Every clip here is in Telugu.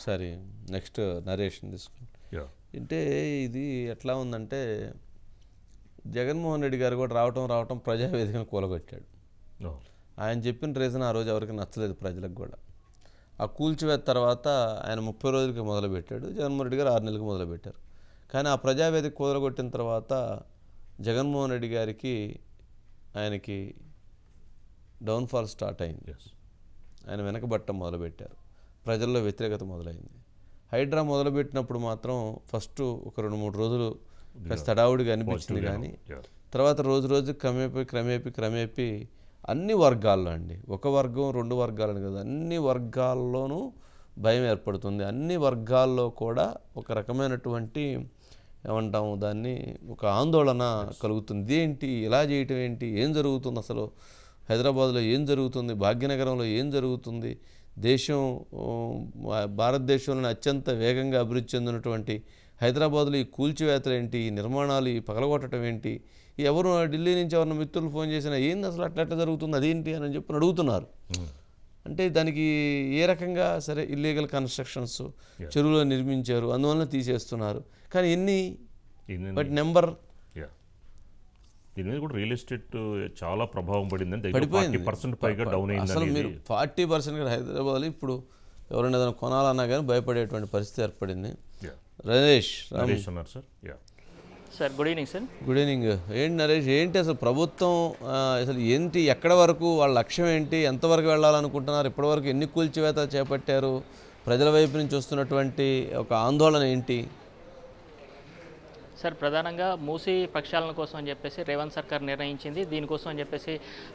ఒకసారి నెక్స్ట్ నరేషన్ తీసుకుంటాం. అంటే ఇది ఎట్లా ఉందంటే జగన్మోహన్ రెడ్డి గారు కూడా రావటం ప్రజావేదికను కూలగొట్టాడు. ఆయన చెప్పిన రీజన్ ఆ రోజు ఎవరికి నచ్చలేదు ప్రజలకు కూడా. ఆ కూల్చివేత తర్వాత ఆయన 30 రోజులకి మొదలుపెట్టాడు, జగన్మోహన్ రెడ్డి గారు 6 నెలలకు మొదలుపెట్టారు. కానీ ఆ ప్రజావేదిక కూలగొట్టిన తర్వాత జగన్మోహన్ రెడ్డి గారికి ఆయనకి డౌన్ఫాల్ స్టార్ట్ అయింది. ఆయన వెనకబట్టం మొదలుపెట్టారు, ప్రజల్లో వ్యతిరేకత మొదలైంది. హైడ్రా మొదలుపెట్టినప్పుడు మాత్రం ఫస్ట్ ఒక 2-3 రోజులు తడావుడిగా అనిపించింది. కానీ తర్వాత రోజు క్రమేపీ అన్ని వర్గాల్లో అండి, ఒక వర్గం 2 వర్గాలని కదా, అన్ని వర్గాల్లోనూ భయం ఏర్పడుతుంది. అన్ని వర్గాల్లో కూడా ఒక రకమైనటువంటి ఏమంటాము దాన్ని, ఒక ఆందోళన కలుగుతుంది. ఏంటి ఇలా చేయటం ఏంటి, ఏం జరుగుతుంది అసలు, హైదరాబాద్లో ఏం జరుగుతుంది, భాగ్యనగరంలో ఏం జరుగుతుంది, భారతదేశంలోని అత్యంత వేగంగా అభివృద్ధి చెందినటువంటి హైదరాబాద్లో ఈ కూల్చివేతలు ఏంటి, ఈ నిర్మాణాలు, ఈ పగలగొట్టడం ఏంటి, ఎవరు ఢిల్లీ నుంచి ఎవరిన మిత్రులు ఫోన్ చేసినా ఏంది అసలు అట్లా జరుగుతుంది, అదేంటి అని చెప్పి అడుగుతున్నారు. అంటే దానికి ఏ రకంగా సరే ఇల్లీగల్ కన్స్ట్రక్షన్స్ చెరువులో నిర్మించారు, అందువల్ల తీసేస్తున్నారు. కానీ ఎన్ని బట్ నెంబర్ దీని మీద కూడా రియల్ ఎస్టేట్ చాలా ప్రభావం పడిందని, 40% పైగా డౌన్ అయింది. అసలు మీరు 40% హైదరాబాద్లో ఇప్పుడు ఎవరైనా ఏదైనా కొనాలన్నా కానీ భయపడేటువంటి పరిస్థితి ఏర్పడింది. నరేష్ ఉన్నారు sir. Sir good evening sir. Good evening. ఏంటి నరేష్, ఏంటి అసలు ప్రభుత్వం అసలు ఏంటి, ఎక్కడ వరకు వాళ్ళ లక్ష్యం ఏంటి, ఎంతవరకు వెళ్ళాలనుకుంటున్నారు, ఇప్పటివరకు ఎన్ని కూల్చివేతలు చేపట్టారు, ప్రజల వైపు నుంచి వస్తున్నటువంటి ఒక ఆందోళన ఏంటి? సార్ ప్రధానంగా మూసీ ప్రక్షాళన కోసం అని చెప్పేసి రేవంత్ సర్కార్ నిర్ణయించింది. దీనికోసం అని చెప్పేసి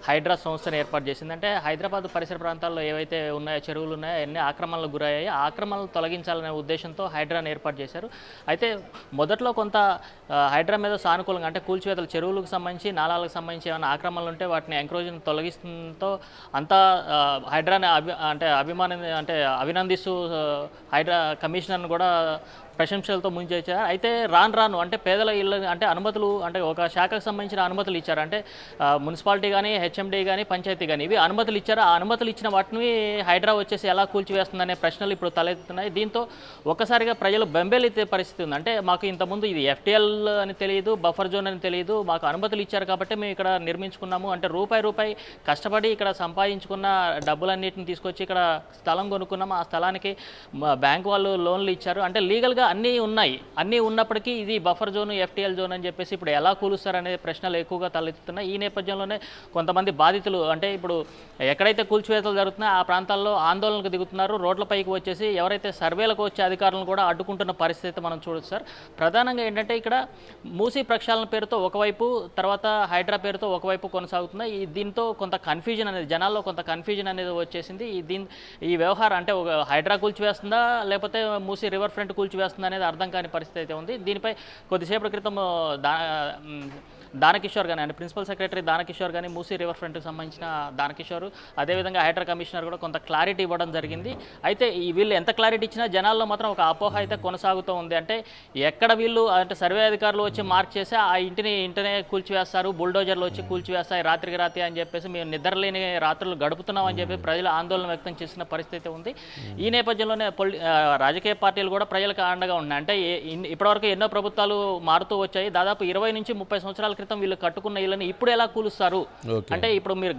హైడ్రా సంస్థను ఏర్పాటు చేసింది. అంటే హైదరాబాద్ పరిసర ప్రాంతాల్లో ఏవైతే ఉన్నాయో చెరువులు ఉన్నాయో అన్ని ఆక్రమణలకు గురయ్యాయి, ఆక్రమణలు తొలగించాలనే ఉద్దేశంతో హైడ్రాను ఏర్పాటు చేశారు. అయితే మొదట్లో కొంత హైడ్రా మీద సానుకూలంగా, అంటే కూల్చివేతలు చెరువులకు సంబంధించి నాలాలకు సంబంధించి ఏమైనా ఆక్రమణలు ఉంటే వాటిని ఎంక్రోజ్ని తొలగిస్తుందో అంతా హైడ్రాని అభినందిస్తూ హైడ్రా కమిషనర్ను కూడా ప్రశంసలతో ముంచేశారు. అయితే రాను అంటే పేదల ఇళ్ళ అంటే అనుమతులు, అంటే ఒక శాఖకు సంబంధించిన అనుమతులు ఇచ్చారు. అంటే మున్సిపాలిటీ కానీ, హెచ్ఎండి కానీ, పంచాయతీ కానీ ఇవి అనుమతులు ఇచ్చారు. ఆ అనుమతులు ఇచ్చిన వాటిని హైడ్రా వచ్చేసి ఎలా కూల్చివేస్తుందనే ప్రశ్నలు ఇప్పుడు తలెత్తుతున్నాయి. దీంతో ఒక్కసారిగా ప్రజలు బెంబేలెత్తే పరిస్థితి ఉంది. అంటే మాకు ఇంతకుముందు ఇది ఎఫ్టీఎల్ అని తెలియదు, బఫర్ జోన్ అని తెలియదు, మాకు అనుమతులు ఇచ్చారు కాబట్టి మేము ఇక్కడ నిర్మించుకున్నాము. అంటే రూపాయి కష్టపడి ఇక్కడ సంపాదించుకున్న డబ్బులన్నింటిని తీసుకొచ్చి ఇక్కడ స్థలం కొనుక్కున్నాము. ఆ స్థలానికి బ్యాంక్ వాళ్ళు లోన్లు ఇచ్చారు. అంటే లీగల్గా అన్నీ ఉన్నాయి. అన్నీ ఉన్నప్పటికీ ఇది బఫర్ జోన్, ఎఫ్టీఎల్ జోన్ అని చెప్పేసి ఇప్పుడు ఎలా కూలుస్తారనే ప్రశ్నలు ఎక్కువగా తలెత్తుతున్నాయి. ఈ నేపథ్యంలోనే కొంతమంది బాధితులు, అంటే ఇప్పుడు ఎక్కడైతే కూల్చివేతలు జరుగుతున్నాయో ఆ ప్రాంతాల్లో ఆందోళనకు దిగుతున్నారు. రోడ్లపైకి వచ్చేసి ఎవరైతే సర్వేలకు వచ్చే అధికారులను కూడా అడ్డుకుంటున్న పరిస్థితి మనం చూడొచ్చు సార్. ప్రధానంగా ఏంటంటే ఇక్కడ మూసీ ప్రక్షాళన పేరుతో ఒకవైపు, తర్వాత హైడ్రా పేరుతో ఒకవైపు కొనసాగుతున్నాయి. దీంతో కొంత కన్ఫ్యూజన్ అనేది, జనాల్లో కొంత కన్ఫ్యూజన్ అనేది వచ్చేసింది. ఈ వ్యవహారం అంటే ఒక హైడ్రా కూల్చివేస్తుందా లేకపోతే మూసీ రివర్ ఫ్రంట్ కూల్చివేస్తుందా అనేది అర్థం కాని పరిస్థితి అయితే ఉంది. దీనిపై కొద్దిసేపటి క్రితం దానకిషోర్ కానీ, అంటే ప్రిన్సిపల్ సెక్రటరీ దానకిషోర్ కానీ, మూసీ రివర్ ఫ్రంట్కి సంబంధించిన దానకిషోర్, అదేవిధంగా హైడ్రా కమిషనర్ కూడా కొంత క్లారిటీ ఇవ్వడం జరిగింది. అయితే వీళ్ళు ఎంత క్లారిటీ ఇచ్చినా జనాల్లో మాత్రం ఒక అపోహ అయితే కొనసాగుతూ ఉంది. అంటే ఎక్కడ వీళ్ళు, అంటే సర్వే అధికారులు వచ్చి మార్క్ చేసి ఆ ఇంటినే కూల్చివేస్తారు, బుల్డోజర్లు వచ్చి కూల్చివేస్తాయి రాత్రికి రాత్రి అని చెప్పేసి మేము నిద్రలేని రాత్రులు గడుపుతున్నాం అని చెప్పి ప్రజలు ఆందోళన వ్యక్తం చేసిన పరిస్థితి ఉంది. ఈ నేపథ్యంలోనే రాజకీయ పార్టీలు కూడా ప్రజలకు అండగా ఉన్నాయి. అంటే ఇప్పటివరకు ఎన్నో ప్రభుత్వాలు మారుతూ వచ్చాయి. దాదాపు 20 నుంచి 30 సంవత్సరాల క్రితం వీళ్ళు కట్టుకున్న ఇళ్ళని ఇప్పుడు ఎలా కూలుస్తారు అంటే, ఇప్పుడు మీరు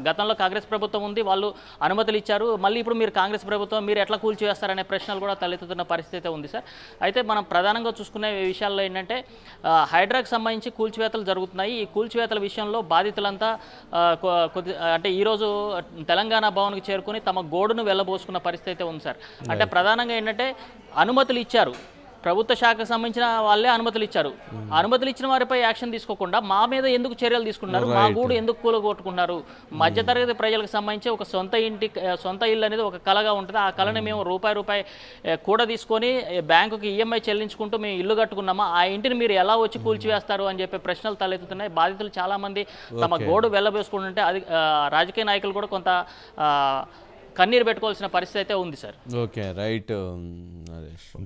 గతంలో కాంగ్రెస్ ప్రభుత్వం ఉంది, వాళ్ళు అనుమతులు ఇచ్చారు, మళ్ళీ ఇప్పుడు మీరు కాంగ్రెస్ ప్రభుత్వం మీరు ఎట్లా కూల్చివేస్తారనే ప్రశ్నలు కూడా తలెత్తుతున్న పరిస్థితి ఉంది సార్. అయితే మనం ప్రధానంగా చూసుకునే విషయాల్లో ఏంటంటే హైడ్రాకి సంబంధించి కూల్చివేతలు జరుగుతున్నాయి. ఈ కూల్చివేతల విషయంలో బాధితులంతా అంటే ఈరోజు తెలంగాణ భవన్కి చేరుకుని తమ గోడును వెళ్ళబోసుకున్న పరిస్థితి ఉంది సార్. అంటే ప్రధానంగా ఏంటంటే అనుమతులు ఇచ్చారు, ప్రభుత్వ శాఖకు సంబంధించిన వాళ్ళే అనుమతులు ఇచ్చారు. అనుమతులు ఇచ్చిన వారిపై యాక్షన్ తీసుకోకుండా మా మీద ఎందుకు చర్యలు తీసుకున్నారు, మా గూడు ఎందుకు కూలగొట్టుకున్నారు? మధ్యతరగతి ప్రజలకు సంబంధించి ఒక సొంత ఇల్లు అనేది ఒక కళగా ఉంటుంది. ఆ కళని మేము రూపాయి కూడా తీసుకొని బ్యాంకుకి ఈఎంఐ చెల్లించుకుంటూ మేము ఇల్లు కట్టుకున్నామా, ఆ ఇంటిని మీరు ఎలా వచ్చి కూల్చివేస్తారు అని చెప్పి ప్రశ్నలు తలెత్తుతున్నాయి. బాధితులు చాలామంది తమ గోడు వెళ్ళబోసుకుంటుంటే అది రాజకీయ నాయకులు కూడా కొంత కన్నీరు పెట్టుకోవాల్సిన పరిస్థితి అయితే ఉంది సార్. Okay, right.